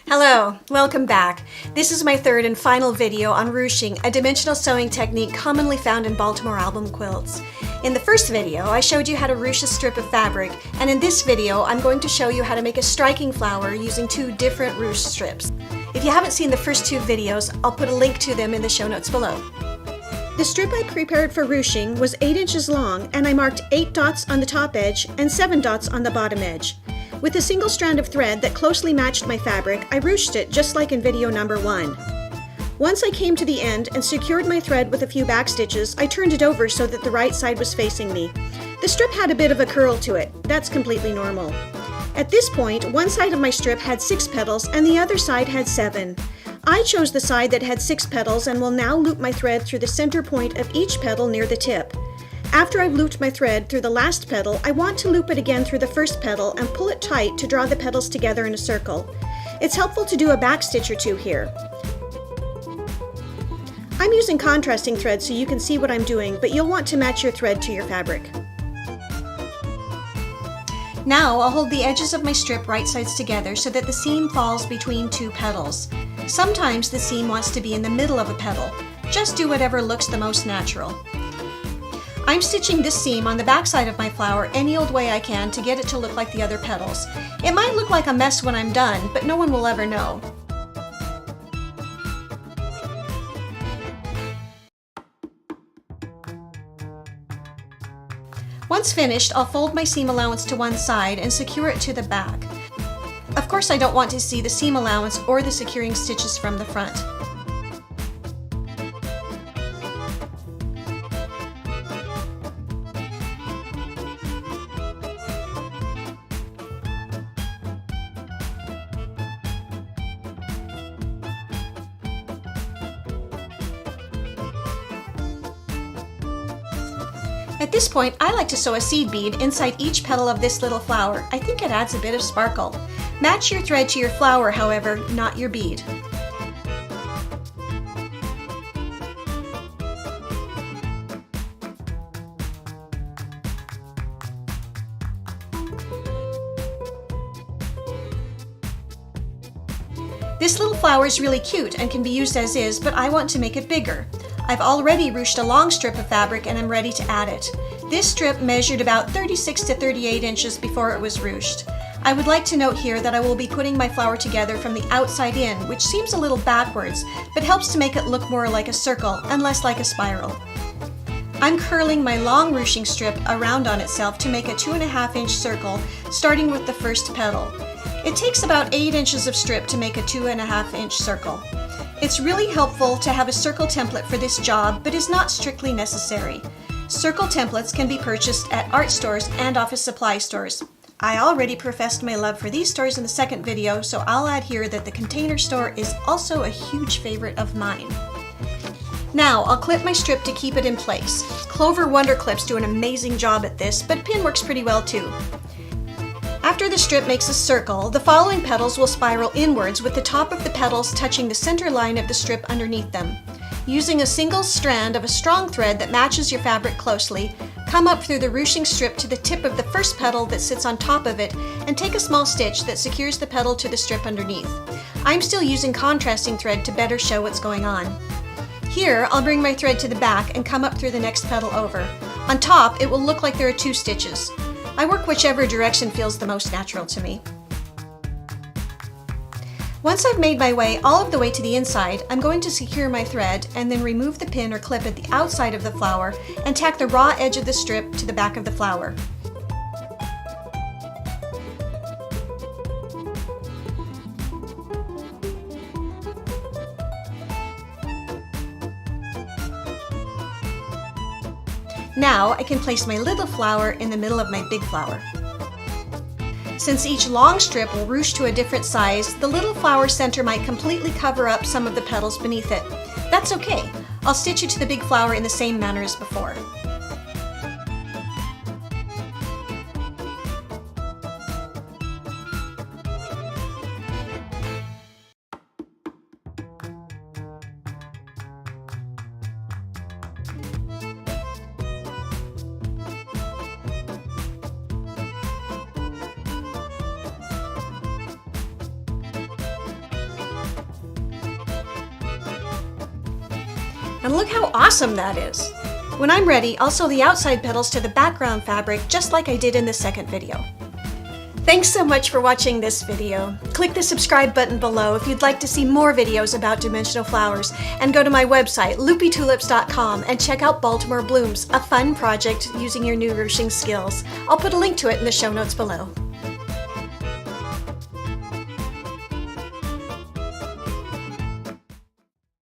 Hello, welcome back. This is my third and final video on ruching, a dimensional sewing technique commonly found in Baltimore album quilts. In the first video, I showed you how to ruche a strip of fabric, and in this video, I'm going to show you how to make a striking flower using two different ruched strips. If you haven't seen the first two videos, I'll put a link to them in the show notes below. The strip I prepared for ruching was 8 inches long, and I marked 8 dots on the top edge and 7 dots on the bottom edge. With a single strand of thread that closely matched my fabric, I ruched it just like in video number 1. Once I came to the end and secured my thread with a few back stitches, I turned it over so that the right side was facing me. The strip had a bit of a curl to it. That's completely normal. At this point, one side of my strip had 6 petals and the other side had 7. I chose the side that had 6 petals and will now loop my thread through the center point of each petal near the tip. After I've looped my thread through the last petal, I want to loop it again through the first petal and pull it tight to draw the petals together in a circle. It's helpful to do a back stitch or two here. I'm using contrasting thread so you can see what I'm doing, but you'll want to match your thread to your fabric. Now I'll hold the edges of my strip right sides together so that the seam falls between 2 petals. Sometimes the seam wants to be in the middle of a petal. Just do whatever looks the most natural. I'm stitching this seam on the back side of my flower any old way I can to get it to look like the other petals. It might look like a mess when I'm done, but no one will ever know. Once finished, I'll fold my seam allowance to one side and secure it to the back. Of course, I don't want to see the seam allowance or the securing stitches from the front. At this point, I like to sew a seed bead inside each petal of this little flower. I think it adds a bit of sparkle. Match your thread to your flower, however, not your bead. This little flower is really cute and can be used as is, but I want to make it bigger. I've already ruched a long strip of fabric and I'm ready to add it. This strip measured about 36 to 38 inches before it was ruched. I would like to note here that I will be putting my flower together from the outside in, which seems a little backwards, but helps to make it look more like a circle and less like a spiral. I'm curling my long ruching strip around on itself to make a 2.5 inch circle, starting with the first petal. It takes about 8 inches of strip to make a 2.5 inch circle. It's really helpful to have a circle template for this job, but is not strictly necessary. Circle templates can be purchased at art stores and office supply stores. I already professed my love for these stores in the second video, so I'll add here that the Container Store is also a huge favorite of mine. Now I'll clip my strip to keep it in place. Clover Wonder Clips do an amazing job at this, but pin works pretty well too. After the strip makes a circle, the following petals will spiral inwards with the top of the petals touching the center line of the strip underneath them. Using a single strand of a strong thread that matches your fabric closely, come up through the ruching strip to the tip of the first petal that sits on top of it and take a small stitch that secures the petal to the strip underneath. I'm still using contrasting thread to better show what's going on. Here, I'll bring my thread to the back and come up through the next petal over. On top, it will look like there are 2 stitches. I work whichever direction feels the most natural to me. Once I've made my way all of the way to the inside, I'm going to secure my thread and then remove the pin or clip at the outside of the flower and tack the raw edge of the strip to the back of the flower. Now I can place my little flower in the middle of my big flower. Since each long strip will ruche to a different size, the little flower center might completely cover up some of the petals beneath it. That's okay. I'll stitch it to the big flower in the same manner as before. And look how awesome that is! When I'm ready, I'll sew the outside petals to the background fabric just like I did in the second video. Thanks so much for watching this video. Click the subscribe button below if you'd like to see more videos about dimensional flowers, and go to my website, loopytulips.com, and check out Baltimore Blooms, a fun project using your new ruching skills. I'll put a link to it in the show notes below.